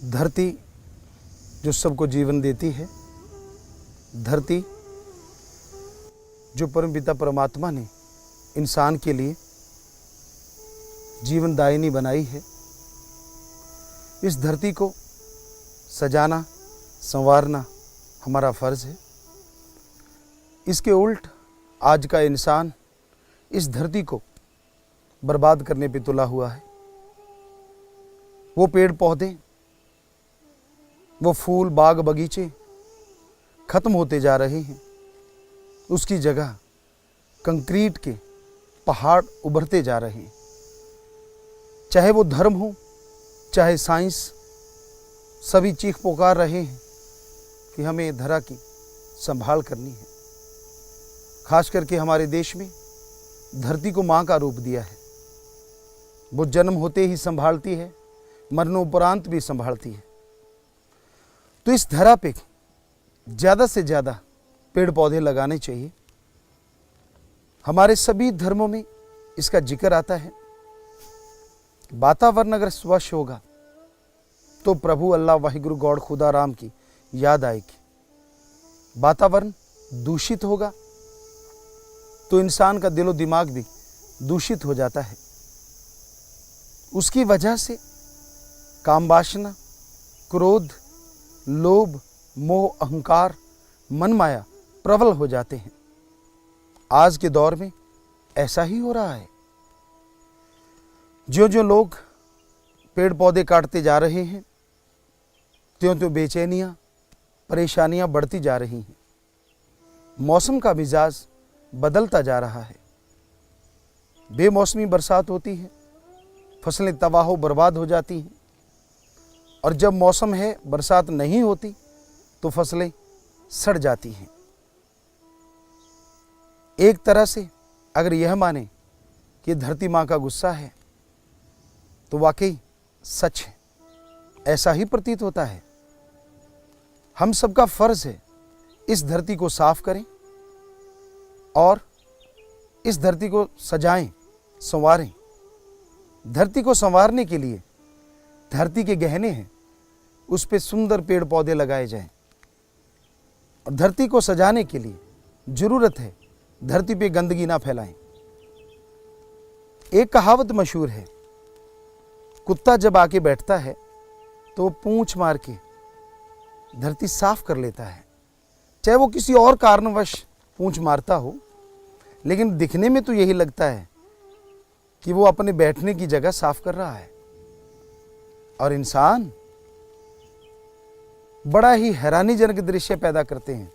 धरती जो सबको जीवन देती है, धरती जो परमपिता परमात्मा ने इंसान के लिए जीवनदायिनी बनाई है, इस धरती को सजाना संवारना हमारा फर्ज है। इसके उल्ट आज का इंसान इस धरती को बर्बाद करने पे तुला हुआ है। वो पेड़ पौधे, वो फूल बाग बगीचे खत्म होते जा रहे हैं, उसकी जगह कंक्रीट के पहाड़ उभरते जा रहे हैं। चाहे वो धर्म हो चाहे साइंस, सभी चीख पुकार रहे हैं कि हमें धरा की संभाल करनी है। खास करके हमारे देश में धरती को माँ का रूप दिया है। वो जन्म होते ही संभालती है, मरणोपरांत भी संभालती है। तो इस धरा पे ज़्यादा से ज़्यादा पेड़ पौधे लगाने चाहिए। हमारे सभी धर्मों में इसका जिक्र आता है। वातावरण अगर स्वच्छ होगा तो प्रभु अल्लाह वाहिगुरु गॉड खुदा राम की याद आएगी। वातावरण दूषित होगा तो इंसान का दिलो दिमाग भी दूषित हो जाता है। उसकी वजह से काम वासना, क्रोध, लोभ, मोह, अहंकार, मन माया प्रबल हो जाते हैं। आज के दौर में ऐसा ही हो रहा है। जो जो लोग पेड़ पौधे काटते जा रहे हैं, त्यों त्यों बेचैनियाँ, परेशानियाँ बढ़ती जा रही हैं। मौसम का मिजाज बदलता जा रहा है। बेमौसमी बरसात होती है, फसलें तबाह बर्बाद हो जाती हैं। और जब मौसम है, बरसात नहीं होती तो फसलें सड़ जाती हैं। एक तरह से अगर यह माने कि धरती माँ का गुस्सा है तो वाकई सच है, ऐसा ही प्रतीत होता है। हम सबका फर्ज है इस धरती को साफ करें और इस धरती को सजाएं, संवारें। धरती को संवारने के लिए धरती के गहने हैं, उस पे सुंदर पेड़ पौधे लगाए जाएं। और धरती को सजाने के लिए जरूरत है धरती पे गंदगी ना फैलाएं। एक कहावत मशहूर है, कुत्ता जब आके बैठता है तो वो पूंछ मार के धरती साफ कर लेता है। चाहे वो किसी और कारणवश पूंछ मारता हो, लेकिन दिखने में तो यही लगता है कि वो अपने बैठने की जगह साफ कर रहा है। और इंसान बड़ा ही हैरानीजनक दृश्य पैदा करते हैं।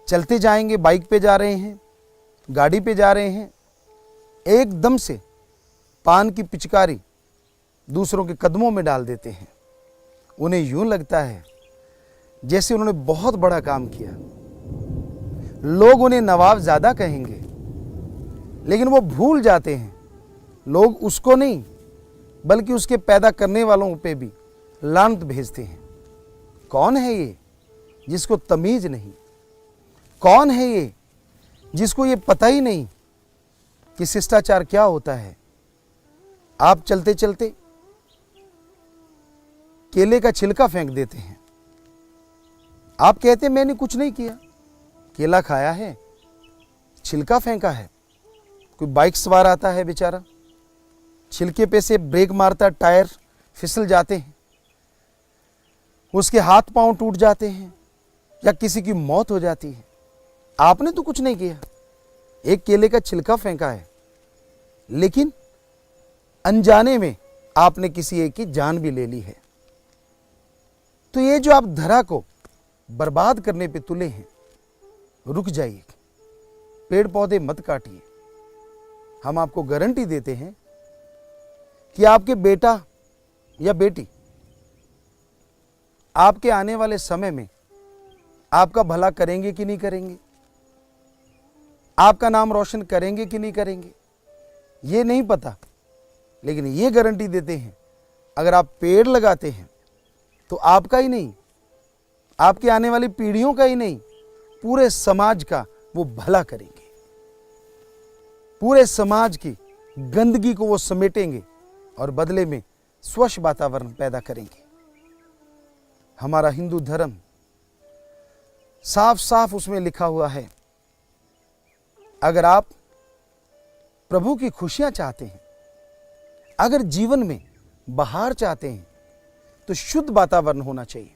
चलते जाएंगे, बाइक पे जा रहे हैं, गाड़ी पे जा रहे हैं, एकदम से पान की पिचकारी दूसरों के कदमों में डाल देते हैं। उन्हें यूं लगता है जैसे उन्होंने बहुत बड़ा काम किया। लोग उन्हें नवाबजादा कहेंगे, लेकिन वो भूल जाते हैं लोग उसको नहीं बल्कि उसके पैदा करने वालों पे भी लानत भेजते हैं। कौन है ये जिसको तमीज नहीं? कौन है ये जिसको ये पता ही नहीं कि शिष्टाचार क्या होता है? आप चलते चलते केले का छिलका फेंक देते हैं। आप कहते हैं मैंने कुछ नहीं किया, केला खाया है, छिलका फेंका है। कोई बाइक सवार आता है बेचारा, छिलके पे से ब्रेक मारता, टायर फिसल जाते हैं, उसके हाथ पांव टूट जाते हैं या किसी की मौत हो जाती है। आपने तो कुछ नहीं किया, एक केले का छिलका फेंका है, लेकिन अनजाने में आपने किसी एक की जान भी ले ली है। तो ये जो आप धरा को बर्बाद करने पे तुले हैं, रुक जाइए, पेड़ पौधे मत काटिए। हम आपको गारंटी देते हैं कि आपके बेटा या बेटी आपके आने वाले समय में आपका भला करेंगे कि नहीं करेंगे, आपका नाम रोशन करेंगे कि नहीं करेंगे, ये नहीं पता। लेकिन ये गारंटी देते हैं अगर आप पेड़ लगाते हैं तो आपका ही नहीं, आपके आने वाली पीढ़ियों का ही नहीं, पूरे समाज का वो भला करेंगे। पूरे समाज की गंदगी को वो समेटेंगे और बदले में स्वच्छ वातावरण पैदा करेंगे। हमारा हिंदू धर्म साफ साफ उसमें लिखा हुआ है, अगर आप प्रभु की खुशियां चाहते हैं, अगर जीवन में बहार चाहते हैं, तो शुद्ध वातावरण होना चाहिए।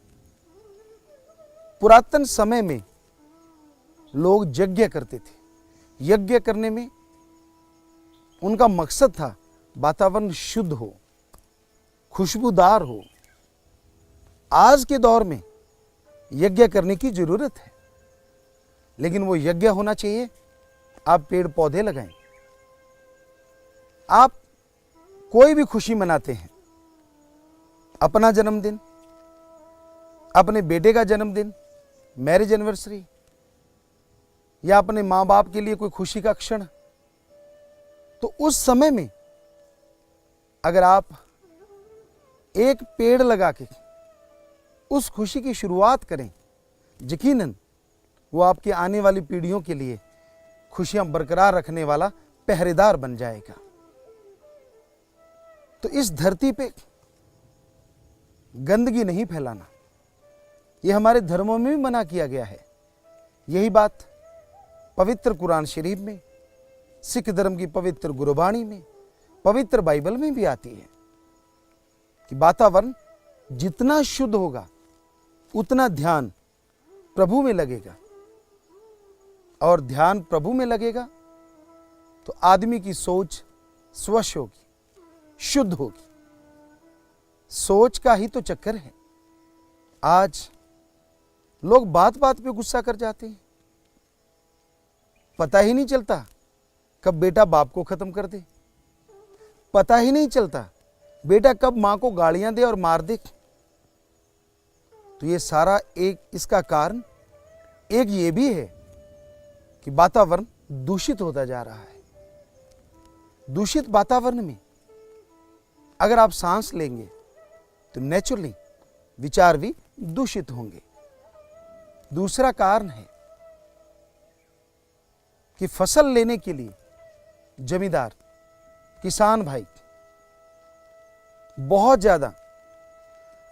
पुरातन समय में लोग यज्ञ करते थे। यज्ञ करने में उनका मकसद था वातावरण शुद्ध हो, खुशबूदार हो। आज के दौर में यज्ञ करने की जरूरत है, लेकिन वो यज्ञ होना चाहिए आप पेड़ पौधे लगाएं। आप कोई भी खुशी मनाते हैं, अपना जन्मदिन, अपने बेटे का जन्मदिन, मैरिज एनिवर्सरी, या अपने माँ बाप के लिए कोई खुशी का क्षण, तो उस समय में अगर आप एक पेड़ लगा के उस खुशी की शुरुआत करें, यकीनन वो आपकी आने वाली पीढ़ियों के लिए खुशियां बरकरार रखने वाला पहरेदार बन जाएगा। तो इस धरती पे गंदगी नहीं फैलाना, यह हमारे धर्मों में भी मना किया गया है। यही बात पवित्र कुरान शरीफ में, सिख धर्म की पवित्र गुरबाणी में, पवित्र बाइबल में भी आती है कि वातावरण जितना शुद्ध होगा उतना ध्यान प्रभु में लगेगा, और ध्यान प्रभु में लगेगा तो आदमी की सोच स्वच्छ होगी, शुद्ध होगी। सोच का ही तो चक्कर है। आज लोग बात बात पे गुस्सा कर जाते हैं, पता ही नहीं चलता कब बेटा बाप को खत्म कर दे, पता ही नहीं चलता बेटा कब मां को गालियां दे और मार दे। तो ये सारा इसका कारण एक ये भी है कि वातावरण दूषित होता जा रहा है। दूषित वातावरण में अगर आप सांस लेंगे तो नेचुरली विचार भी दूषित होंगे। दूसरा कारण है कि फसल लेने के लिए जमींदार, किसान भाई बहुत ज्यादा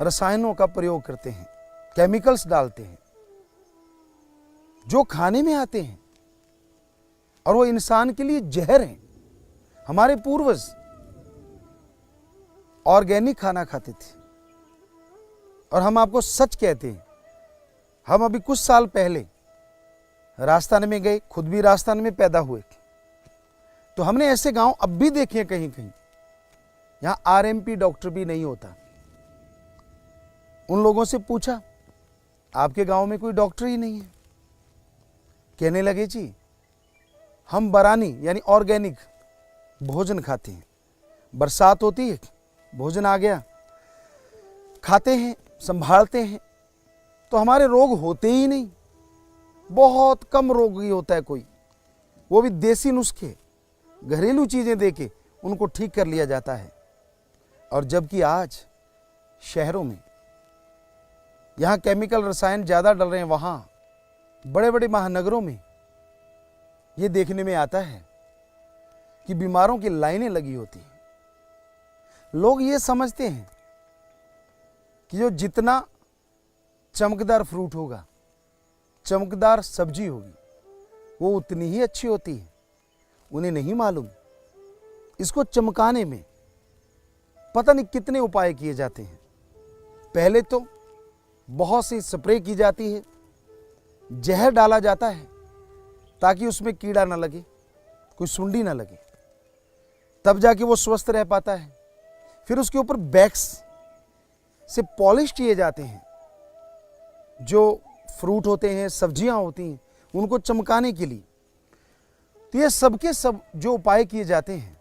रसायनों का प्रयोग करते हैं, केमिकल्स डालते हैं जो खाने में आते हैं, और वो इंसान के लिए जहर है। हमारे पूर्वज ऑर्गेनिक खाना खाते थे, और हम आपको सच कहते हैं, हम अभी कुछ साल पहले राजस्थान में गए, खुद भी राजस्थान में पैदा हुए, तो हमने ऐसे गांव अब भी देखे कहीं कहीं, यहां आरएमपी डॉक्टर भी नहीं होता। उन लोगों से पूछा, आपके गांव में कोई डॉक्टर ही नहीं है? कहने लगे जी हम बरानी यानी ऑर्गेनिक भोजन खाते हैं। बरसात होती है, भोजन आ गया, खाते हैं, संभालते हैं, तो हमारे रोग होते ही नहीं। बहुत कम रोगी होता है कोई, वो भी देसी नुस्खे, घरेलू चीजें देके उनको ठीक कर लिया जाता है। और जबकि आज शहरों में यहां केमिकल रसायन ज्यादा डल रहे हैं, वहां बड़े बड़े महानगरों में ये देखने में आता है कि बीमारों की लाइनें लगी होती हैं। लोग ये समझते हैं कि जो जितना चमकदार फ्रूट होगा, चमकदार सब्जी होगी, वो उतनी ही अच्छी होती है। उन्हें नहीं मालूम इसको चमकाने में पता नहीं कितने उपाय किए जाते हैं। पहले तो बहुत सी स्प्रे की जाती है, जहर डाला जाता है ताकि उसमें कीड़ा ना लगे, कोई सुंडी ना लगे, तब जाके वो स्वस्थ रह पाता है। फिर उसके ऊपर वैक्स से पॉलिश किए जाते हैं, जो फ्रूट होते हैं, सब्जियां होती हैं, उनको चमकाने के लिए। तो ये सबके सब जो उपाय किए जाते हैं,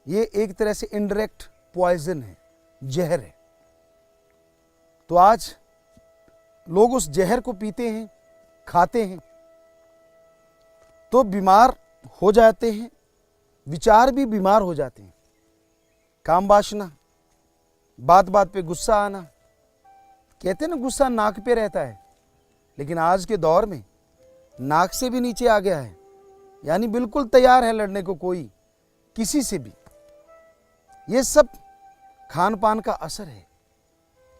ये एक तरह से इनडायरेक्ट पॉइजन है, जहर है। तो आज लोग उस जहर को पीते हैं, खाते हैं, तो बीमार हो जाते हैं, विचार भी बीमार हो जाते हैं। काम वासना, बात बात पे गुस्सा आना, कहते हैं ना गुस्सा नाक पे रहता है, लेकिन आज के दौर में नाक से भी नीचे आ गया है, यानी बिल्कुल तैयार है लड़ने को कोई किसी से भी। ये सब खान पान का असर है।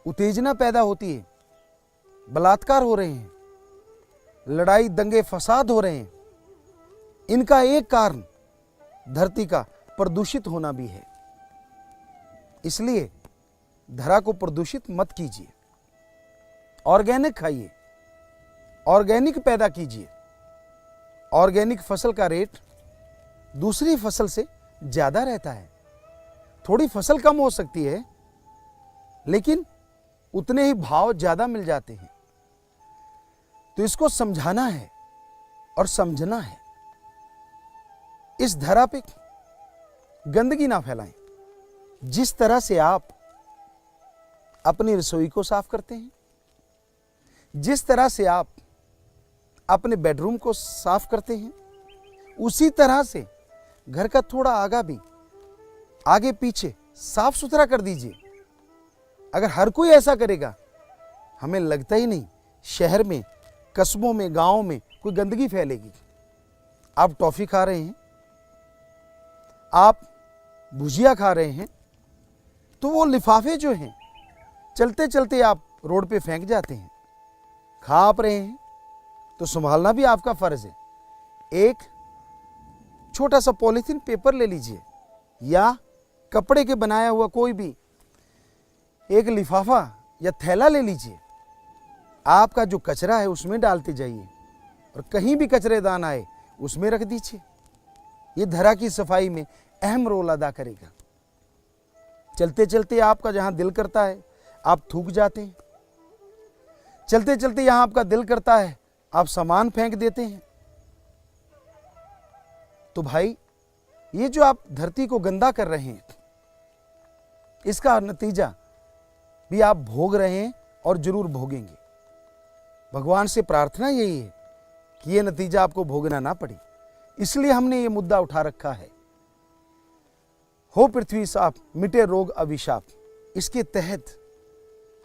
उत्तेजना पैदा होती है, बलात्कार हो रहे हैं, लड़ाई दंगे फसाद हो रहे हैं, इनका एक कारण धरती का प्रदूषित होना भी है। इसलिए धरा को प्रदूषित मत कीजिए, ऑर्गेनिक खाइए, ऑर्गेनिक पैदा कीजिए। ऑर्गेनिक फसल का रेट दूसरी फसल से ज्यादा रहता है। थोड़ी फसल कम हो सकती है, लेकिन उतने ही भाव ज्यादा मिल जाते हैं। तो इसको समझाना है और समझना है। इस धरा पे गंदगी ना फैलाएं। जिस तरह से आप अपनी रसोई को साफ करते हैं, जिस तरह से आप अपने बेडरूम को साफ करते हैं, उसी तरह से घर का थोड़ा आगे पीछे साफ सुथरा कर दीजिए। अगर हर कोई ऐसा करेगा, हमें लगता ही नहीं शहर में, कस्बों में, गांवों में कोई गंदगी फैलेगी। आप टॉफी खा रहे हैं, आप भुजिया खा रहे हैं, तो वो लिफाफे जो हैं चलते चलते आप रोड पे फेंक जाते हैं। खा आप रहे हैं तो संभालना भी आपका फर्ज है। एक छोटा सा पॉलीथीन पेपर ले लीजिए या कपड़े के बनाया हुआ कोई भी एक लिफाफा या थैला ले लीजिए। आपका जो कचरा है उसमें डालते जाइए और कहीं भी कचरेदान आए उसमें रख दीजिए। ये धरा की सफाई में अहम रोल अदा करेगा। चलते चलते आपका जहां दिल करता है आप थूक जाते हैं, चलते चलते यहां आपका दिल करता है आप सामान फेंक देते हैं। तो भाई, ये जो आप धरती को गंदा कर रहे हैं, इसका नतीजा भी आप भोग रहे हैं और जरूर भोगेंगे। भगवान से प्रार्थना यही है कि ये नतीजा आपको भोगना ना पड़े। इसलिए हमने ये मुद्दा उठा रखा है, हो पृथ्वी साफ मिटे रोग अभिशाप। इसके तहत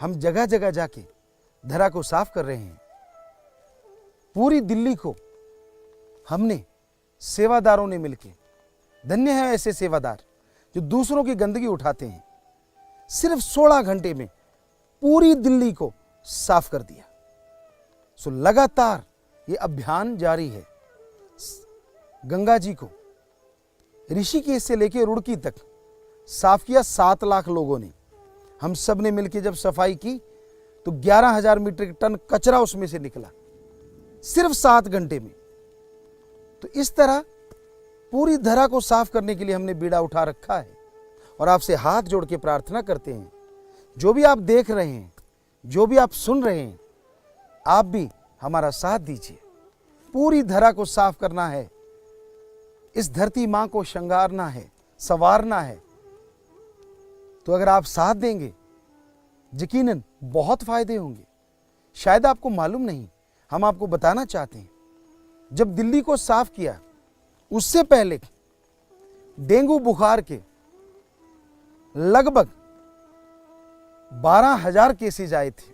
हम जगह जगह जाके धरा को साफ कर रहे हैं। पूरी दिल्ली को हमने सेवादारों ने मिलके, धन्य है ऐसे सेवादार जो दूसरों की गंदगी उठाते हैं, सिर्फ 16 घंटे में पूरी दिल्ली को साफ कर दिया। सो लगातार ये अभियान जारी है। गंगा जी को ऋषिकेश से लेकर रुड़की तक साफ किया 7 लाख लोगों ने। हम सब ने मिलकर जब सफाई की तो 11,000 मीट्रिक टन कचरा उसमें से निकला सिर्फ 7 घंटे में। तो इस तरह पूरी धरा को साफ करने के लिए हमने बीड़ा उठा रखा है और आपसे हाथ जोड़ के प्रार्थना करते हैं, जो भी आप देख रहे हैं, जो भी आप सुन रहे हैं, आप भी हमारा साथ दीजिए। पूरी धरा को साफ करना है, इस धरती मां को श्रृंगारना है, संवारना है। तो अगर आप साथ देंगे, यकीनन बहुत फायदे होंगे। शायद आपको मालूम नहीं, हम आपको बताना चाहते हैं, जब दिल्ली को साफ किया उससे पहले डेंगू बुखार के लगभग 12,000 केसेज आए थे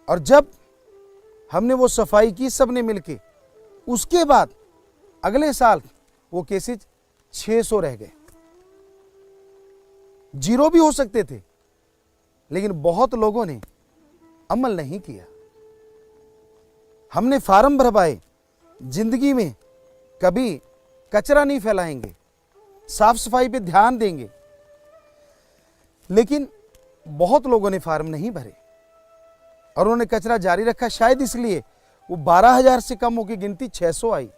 और जब हमने वो सफाई की सबने मिलके, उसके बाद अगले साल वो केसेज 600 रह गए। 0 भी हो सकते थे, लेकिन बहुत लोगों ने अमल नहीं किया। हमने फार्म भरवाए, जिंदगी में कभी कचरा नहीं फैलाएंगे, साफ सफाई पे ध्यान देंगे, लेकिन बहुत लोगों ने फार्म नहीं भरे और उन्होंने कचरा जारी रखा। शायद इसलिए वो 12,000 से कम होकर गिनती 600 आई।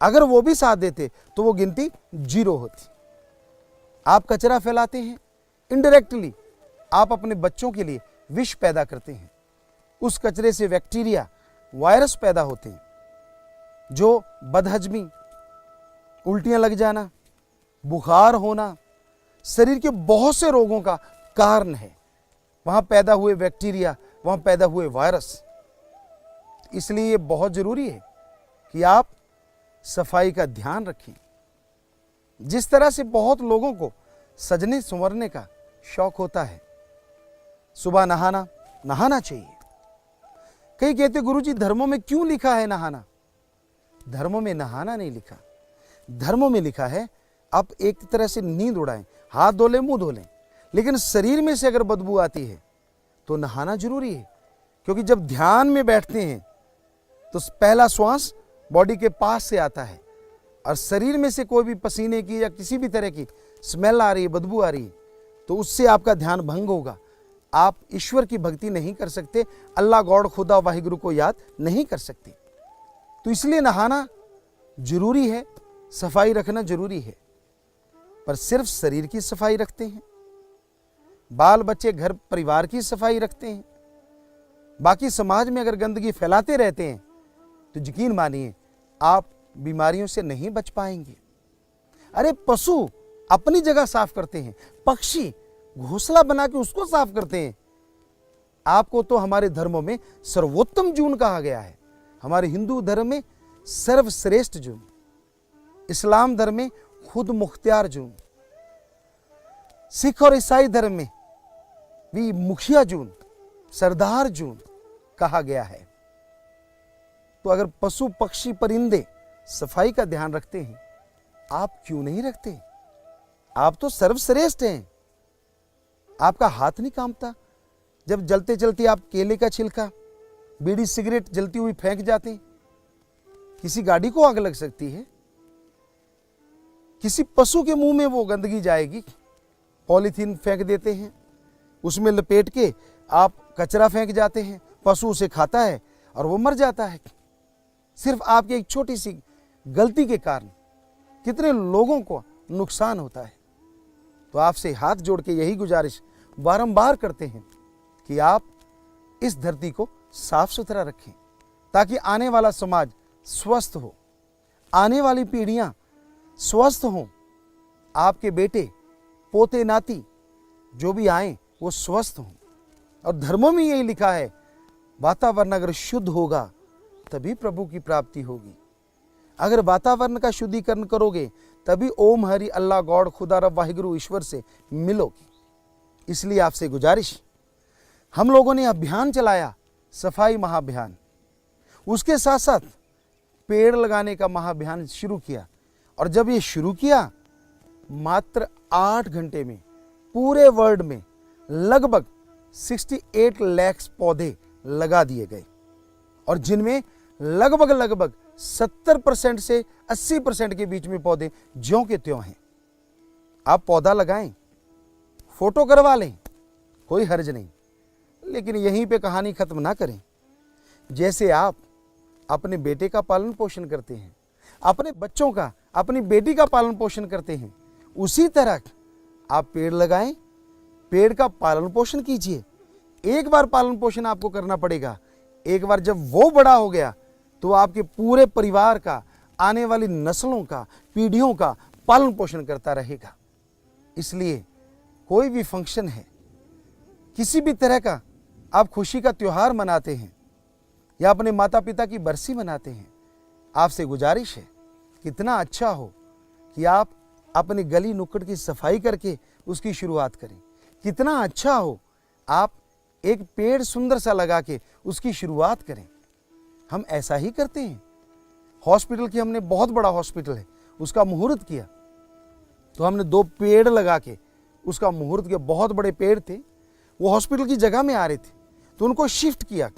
अगर वो भी साथ देते तो वो गिनती 0 होती। आप कचरा फैलाते हैं, इनडायरेक्टली आप अपने बच्चों के लिए विष पैदा करते हैं। उस कचरे से बैक्टीरिया, वायरस पैदा होते हैं जो बदहजमी, उल्टियां लग जाना, बुखार होना, शरीर के बहुत से रोगों का कारण है। वहां पैदा हुए बैक्टीरिया, वहां पैदा हुए वायरस। इसलिए ये बहुत जरूरी है कि आप सफाई का ध्यान रखें। जिस तरह से बहुत लोगों को सजने संवरने का शौक होता है, सुबह नहाना चाहिए। कई कहते गुरुजी धर्मों में क्यों लिखा है नहाना? धर्मों में नहाना नहीं लिखा, धर्मों में लिखा है आप एक तरह से नींद उड़ाएं, हाथ धो लें, मुंह धो लें, लेकिन शरीर में से अगर बदबू आती है तो नहाना जरूरी है, क्योंकि जब ध्यान में बैठते हैं तो पहला श्वास बॉडी के पास से आता है, और शरीर में से कोई भी पसीने की या किसी भी तरह की स्मेल आ रही है, बदबू आ रही है, तो उससे आपका ध्यान भंग होगा। आप ईश्वर की भक्ति नहीं कर सकते, अल्लाह गॉड खुदा वाहिगुरु को याद नहीं कर सकते। तो इसलिए नहाना जरूरी है, सफाई रखना जरूरी है। पर सिर्फ शरीर की सफाई रखते हैं, बाल बच्चे घर परिवार की सफाई रखते हैं, बाकी समाज में अगर गंदगी फैलाते रहते हैं तो यकीन मानिए आप बीमारियों से नहीं बच पाएंगे। अरे पशु अपनी जगह साफ करते हैं, पक्षी घोंसला बना के उसको साफ करते हैं। आपको तो हमारे धर्मों में सर्वोत्तम जून कहा गया है। हमारे हिंदू धर्म में सर्वश्रेष्ठ जून, इस्लाम धर्म में खुद मुख्तियार जून, सिख और ईसाई धर्म में भी मुखिया जून, सरदार जून कहा गया है। तो अगर पशु पक्षी परिंदे सफाई का ध्यान रखते हैं, आप क्यों नहीं रखते? आप तो सर्वश्रेष्ठ हैं। आपका हाथ नहीं कांपता जब जलते जलते आप केले का छिलका, बीड़ी सिगरेट जलती हुई फेंक जाते हैं? किसी गाड़ी को आग लग सकती है, किसी पशु के मुंह में वो गंदगी जाएगी। पॉलीथीन फेंक देते हैं, उसमें लपेट के आप कचरा फेंक जाते हैं, पशु उसे खाता है और वो मर जाता है। सिर्फ आपकी एक छोटी सी गलती के कारण कितने लोगों को नुकसान होता है। तो आपसे हाथ जोड़ के यही गुजारिश बारंबार करते हैं कि आप इस धरती को साफ सुथरा रखें, ताकि आने वाला समाज स्वस्थ हो, आने वाली पीढ़ियां स्वस्थ हों, आपके बेटे पोते नाती जो भी आए वो स्वस्थ हों। और धर्मों में यही लिखा है, वातावरण अगर शुद्ध होगा तभी प्रभु की प्राप्ति होगी। अगर वातावरण का शुद्धिकरण करोगे तभी ओम हरि अल्लाह गॉड खुदा रब वाहिगुरु ईश्वर से मिलोगे। इसलिए आपसे गुजारिश, हम लोगों ने अभियान चलाया, सफाई महाअभियान, उसके साथ साथ पेड़ लगाने का महाअभियान शुरू किया। और जब ये शुरू किया, मात्र 8 घंटे में पूरे वर्ल्ड में लगभग 68 लाख पौधे लगा दिए गए, और जिनमें लगभग 70% से 80% के बीच में पौधे ज्यों के त्यों हैं। आप पौधा लगाएं, फोटो करवा लें, कोई हर्ज नहीं, लेकिन यहीं पे कहानी खत्म ना करें। जैसे आप अपने बेटे का पालन पोषण करते हैं, अपने बच्चों का, अपनी बेटी का पालन पोषण करते हैं, उसी तरह आप पेड़ लगाएं, पेड़ का पालन पोषण कीजिए। एक बार पालन पोषण आपको करना पड़ेगा, एक बार जब वो बड़ा हो गया तो आपके पूरे परिवार का, आने वाली नस्लों का, पीढ़ियों का पालन पोषण करता रहेगा। इसलिए कोई भी फंक्शन है, किसी भी तरह का आप खुशी का त्योहार मनाते हैं या अपने माता पिता की बरसी मनाते हैं, आपसे गुजारिश है, कितना अच्छा हो कि आप अपनी गली नुक्कड़ की सफाई करके उसकी शुरुआत करें। कितना अच्छा हो आप एक पेड़ सुंदर सा लगा के उसकी शुरुआत करें। हम ऐसा ही करते हैं। हॉस्पिटल की, हमने बहुत बड़ा हॉस्पिटल है, उसका मुहूर्त किया तो हमने 2 पेड़ लगा के उसका मुहूर्त किया। बहुत बड़े पेड़ थे, वो हॉस्पिटल की जगह में आ रहे थे, तो उनको शिफ्ट किया।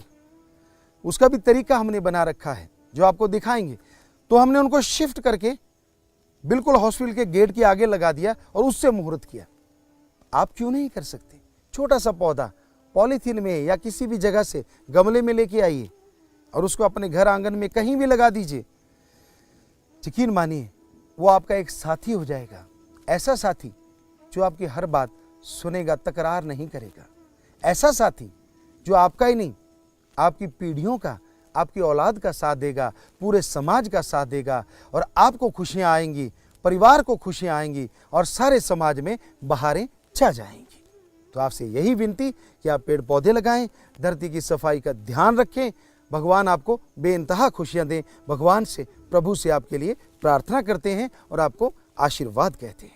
उसका भी तरीका हमने बना रखा है जो आपको दिखाएंगे। तो हमने उनको शिफ्ट करके बिल्कुल हॉस्पिटल के गेट के आगे लगा दिया और उससे मुहूर्त किया। आप क्यों नहीं कर सकते? छोटा सा पौधा पॉलीथीन में या किसी भी जगह से गमले में लेके आइए और उसको अपने घर आंगन में कहीं भी लगा दीजिए। यकीन मानिए वो आपका एक साथी हो जाएगा, ऐसा साथी जो आपकी हर बात सुनेगा, तकरार नहीं करेगा। ऐसा साथी जो आपका ही नहीं, आपकी पीढ़ियों का, आपकी औलाद का साथ देगा, पूरे समाज का साथ देगा, और आपको खुशियां आएंगी, परिवार को खुशियां आएंगी और सारे समाज में बहारें छा जाएंगी। तो आपसे यही विनती कि आप पेड़ पौधे लगाएं, धरती की सफाई का ध्यान रखें। भगवान आपको बेइंतहा खुशियां दें। भगवान से, प्रभु से आपके लिए प्रार्थना करते हैं और आपको आशीर्वाद कहते हैं।